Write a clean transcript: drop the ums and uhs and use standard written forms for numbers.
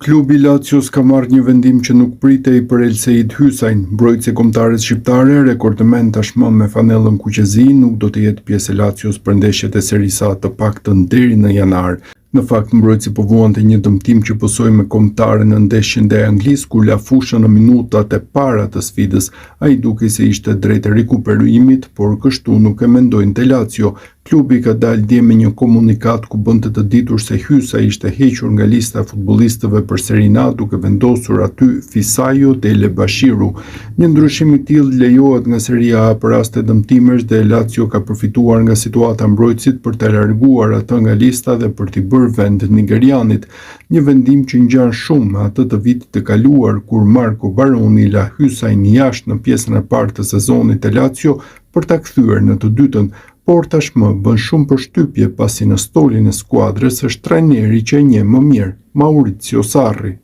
Klubi Lazios ka marrë një vendim që nuk pritej për Elseid Hysajn. Mbrojtësi kombëtares shqiptare, rekordmen tashmë me fanellën kuqezi, nuk do të jetë pjesë e Lazios për ndeshjet e Serie A të paktën deri në janar. Në fakt, mbrojtësi po vuante një dëmtim që pësoi me kombëtare në ndeshjen ndaj Anglisë, kur la fushën në minutat e para të sfidës. Ai dukej se ishte drejt rikuperimit, por kështu nuk e mendojnë Lazio. Klubi ka dalë dje me një komunikat ku bënte të ditur se Hysa ishte hequr nga lista e futbollistëve për Serie A, duke vendosur aty Fisajo Dele Bashiru. Një ndryshim i tillë lejohet nga Serie A për raste dëmtimesh dhe Lazio ka përfituar nga situata mbrojtësit për të larguar atë nga lista dhe për t'i bërë vend nigerianit. Një vendim që ngjan shumë me atë të vitit të kaluar kur Marco Baroni la Hysajn jashtë në pjesën e parë të sezonit të Lazio për ta kthyer në të dytën. Por tashmë bën shumë përshtypje pasi në stolin e skuadrës është trajneri që e njeh më mirë, Maurizio Sarri.